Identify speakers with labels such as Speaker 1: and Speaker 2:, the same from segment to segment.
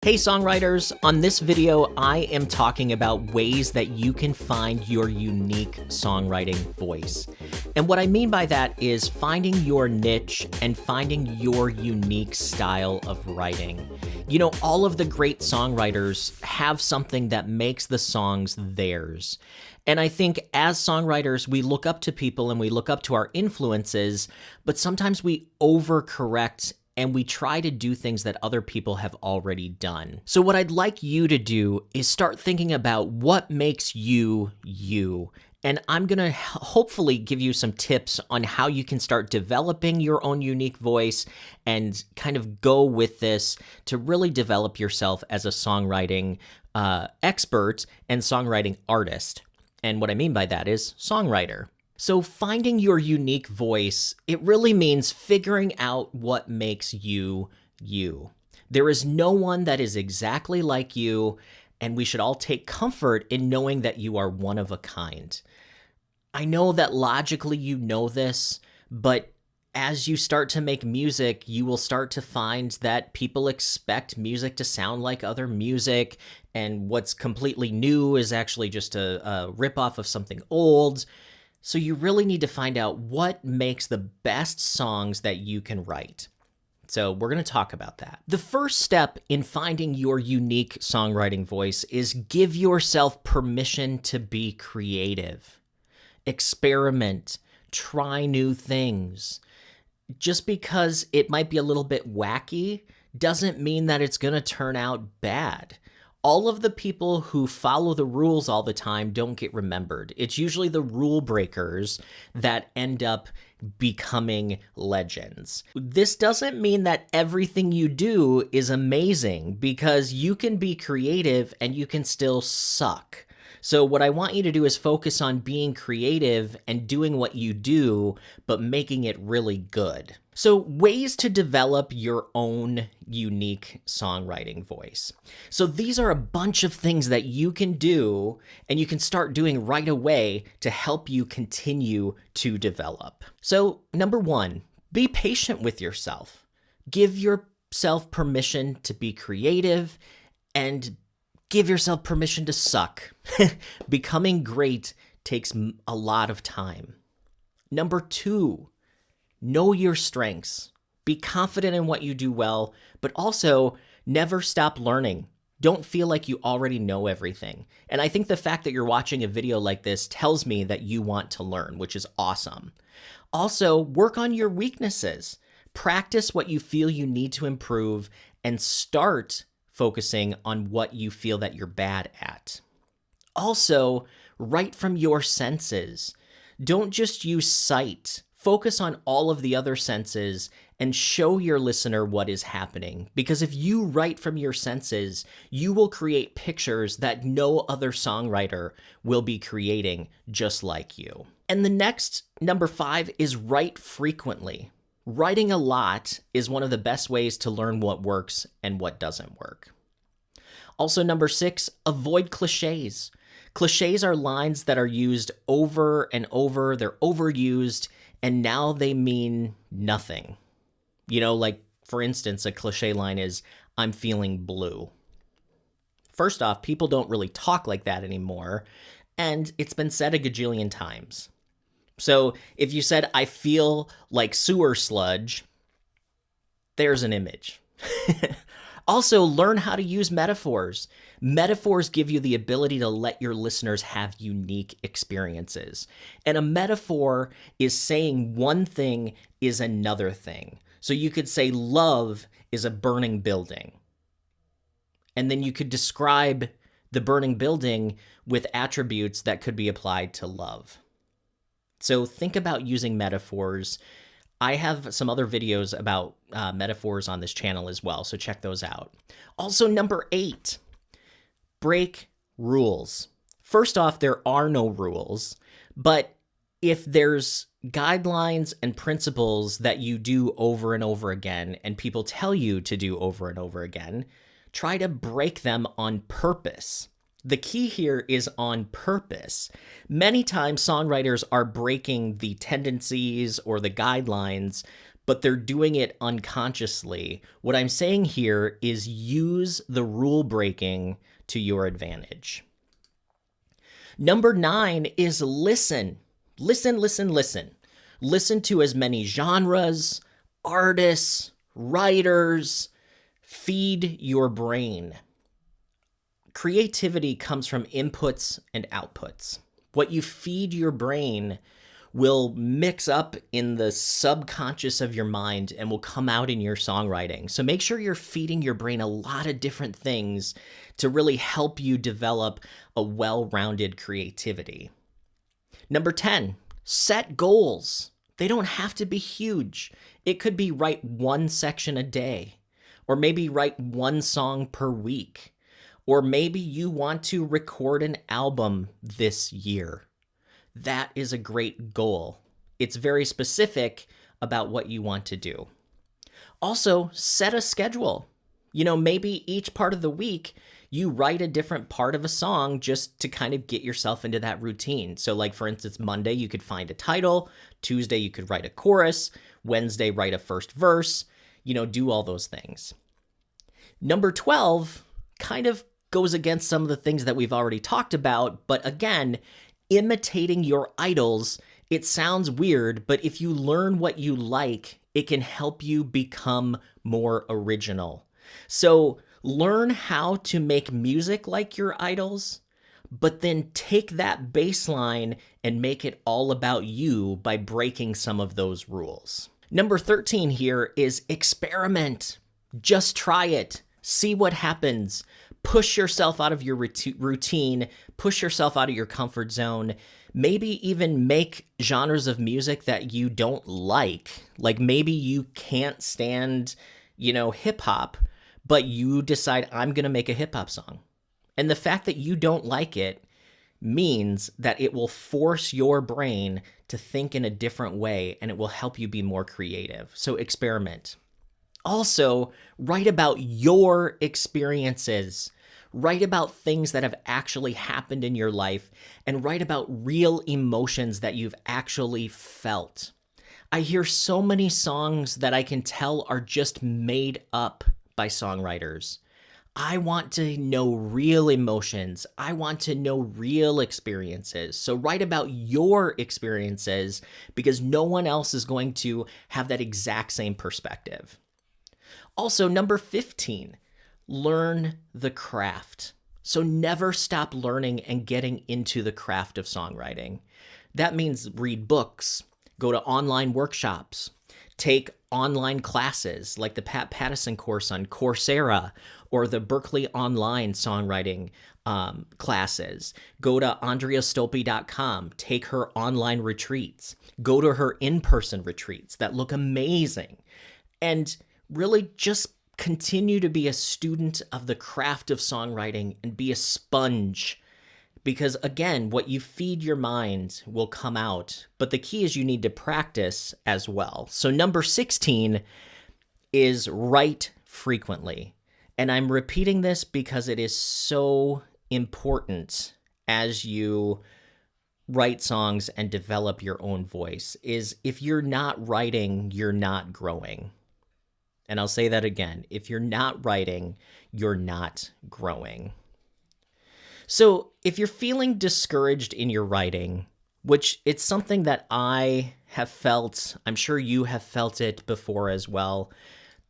Speaker 1: Hey songwriters, on this video I am talking about ways that you can find your unique songwriting voice. And what I mean by that is finding your niche and finding your unique style of writing. You know, all of the great songwriters have something that makes the songs theirs. And I think as songwriters, we look up to people and we look up to our influences, but sometimes we overcorrect and we try to do things that other people have already done. So what I'd like you to do is start thinking about what makes you, you. And I'm going to hopefully give you some tips on how you can start developing your own unique voice and kind of go with this to really develop yourself as a songwriting expert and songwriting artist. And what I mean by that is songwriter. So finding your unique voice, it really means figuring out what makes you, you. There is no one that is exactly like you, and we should all take comfort in knowing that you are one of a kind. I know that logically you know this, but as you start to make music, you will start to find that people expect music to sound like other music, and what's completely new is actually just a ripoff of something old. So you really need to find out what makes the best songs that you can write. So we're going to talk about that. The first step in finding your unique songwriting voice is give yourself permission to be creative. Experiment, try new things. Just because it might be a little bit wacky doesn't mean that it's going to turn out bad. All of the people who follow the rules all the time don't get remembered. It's usually the rule breakers that end up becoming legends. This doesn't mean that everything you do is amazing, because you can be creative and you can still suck. So what I want you to do is focus on being creative and doing what you do, but making it really good. So ways to develop your own unique songwriting voice. So these are a bunch of things that you can do and you can start doing right away to help you continue to develop. So number one, be patient with yourself. Give yourself permission to be creative and give yourself permission to suck. Becoming great takes a lot of time. Number two, know your strengths. Be confident in what you do well, but also never stop learning. Don't feel like you already know everything. And I think the fact that you're watching a video like this tells me that you want to learn, which is awesome. Also, work on your weaknesses. Practice what you feel you need to improve and start focusing on what you feel that you're bad at. Also, write from your senses. Don't just use sight. Focus on all of the other senses and show your listener what is happening. Because if you write from your senses, you will create pictures that no other songwriter will be creating just like you. And the next, number 5, is write frequently. Writing a lot is one of the best ways to learn what works and what doesn't work. Also, number 6, avoid cliches. Cliches are lines that are used over and over, they're overused, and now they mean nothing. You know, like, for instance, a cliche line is, "I'm feeling blue." First off, people don't really talk like that anymore, and it's been said a gajillion times. So if you said, "I feel like sewer sludge," there's an image. Also, learn how to use metaphors. Metaphors give you the ability to let your listeners have unique experiences. And a metaphor is saying one thing is another thing. So you could say love is a burning building. And then you could describe the burning building with attributes that could be applied to love. So think about using metaphors. I have some other videos about metaphors on this channel as well, so check those out. Also, number 8, break rules. First off, there are no rules, but if there's guidelines and principles that you do over and over again, and people tell you to do over and over again, try to break them on purpose. The key here is on purpose. Many times songwriters are breaking the tendencies or the guidelines but they're doing it unconsciously. What I'm saying here is use the rule breaking to your advantage. Number 9 is listen. Listen, listen, listen. Listen to as many genres, artists, writers. Feed your brain. Creativity comes from inputs and outputs. What you feed your brain will mix up in the subconscious of your mind and will come out in your songwriting. So make sure you're feeding your brain a lot of different things to really help you develop a well-rounded creativity. Number 10, set goals. They don't have to be huge. It could be write one section a day, or maybe write one song per week, or maybe you want to record an album this year. That is a great goal. It's very specific about what you want to do. Also, set a schedule. Maybe each part of the week, you write a different part of a song just to kind of get yourself into that routine. So like, for instance, Monday, you could find a title. Tuesday, you could write a chorus. Wednesday, write a first verse. Do all those things. Number 12 kind of goes against some of the things that we've already talked about, but again, imitating your idols, it sounds weird, but if you learn what you like, it can help you become more original. So learn how to make music like your idols, but then take that baseline and make it all about you by breaking some of those rules. Number 13 here is experiment. Just try it. See what happens. Push yourself out of your routine, push yourself out of your comfort zone, maybe even make genres of music that you don't like. Like maybe you can't stand, hip hop, but you decide I'm going to make a hip hop song. And the fact that you don't like it means that it will force your brain to think in a different way and it will help you be more creative. So experiment. Also, write about your experiences. Write about things that have actually happened in your life and write about real emotions that you've actually felt. I hear so many songs that I can tell are just made up by songwriters. I want to know real emotions. I want to know real experiences. So write about your experiences because no one else is going to have that exact same perspective. Also, number 15, learn the craft. So never stop learning and getting into the craft of songwriting. That means read books, go to online workshops, take online classes like the Pat Pattison course on Coursera or the Berklee Online songwriting classes. Go to AndreaStolpe.com, take her online retreats, go to her in-person retreats that look amazing, and really just continue to be a student of the craft of songwriting and be a sponge. Because again, what you feed your mind will come out, but the key is you need to practice as well. So number 16 is write frequently. And I'm repeating this because it is so important as you write songs and develop your own voice, is if you're not writing, you're not growing. And I'll say that again. If you're not writing, you're not growing. So if you're feeling discouraged in your writing, which it's something that I have felt, I'm sure you have felt it before as well,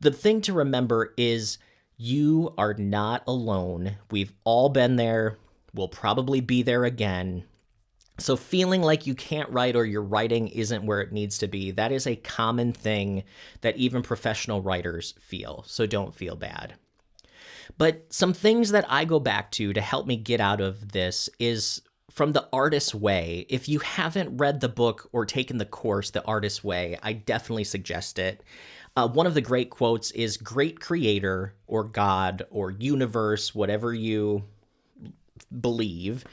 Speaker 1: the thing to remember is you are not alone. We've all been there. We'll probably be there again. So feeling like you can't write or your writing isn't where it needs to be, that is a common thing that even professional writers feel. So don't feel bad. But some things that I go back to help me get out of this is from The Artist's Way. If you haven't read the book or taken the course, The Artist's Way, I definitely suggest it. One of the great quotes is, "Great creator," or God, or universe, whatever you believe,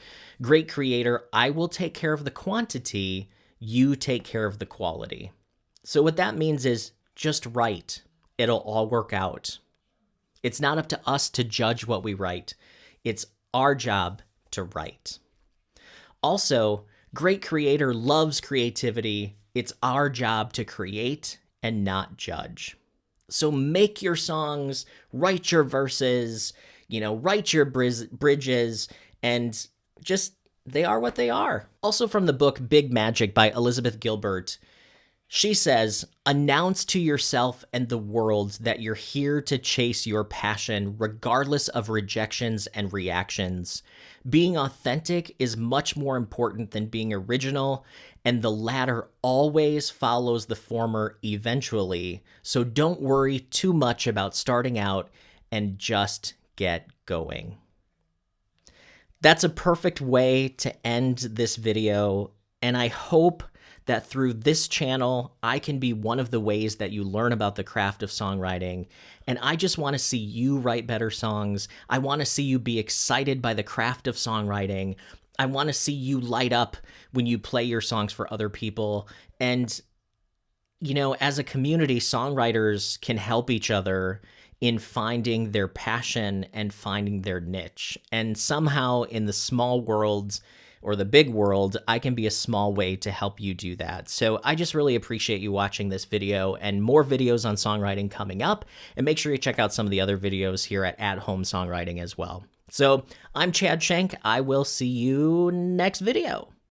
Speaker 1: "Great creator, I will take care of the quantity, you take care of the quality." So what that means is just write. It'll all work out. It's not up to us to judge what we write. It's our job to write. Also, great creator loves creativity. It's our job to create and not judge. So make your songs, write your verses, write your bridges, and just, they are what they are. Also from the book Big Magic by Elizabeth Gilbert, she says, announce to yourself and the world that you're here to chase your passion regardless of rejections and reactions. Being authentic is much more important than being original, and the latter always follows the former eventually. So don't worry too much about starting out and just get going. That's a perfect way to end this video, and I hope that through this channel, I can be one of the ways that you learn about the craft of songwriting. And I just want to see you write better songs. I want to see you be excited by the craft of songwriting. I want to see you light up when you play your songs for other people. And, as a community, songwriters can help each other in finding their passion and finding their niche. And somehow in the small world or the big world, I can be a small way to help you do that. So I just really appreciate you watching this video, and more videos on songwriting coming up. And make sure you check out some of the other videos here at Home Songwriting as well. So I'm Chad Schenk. I will see you next video.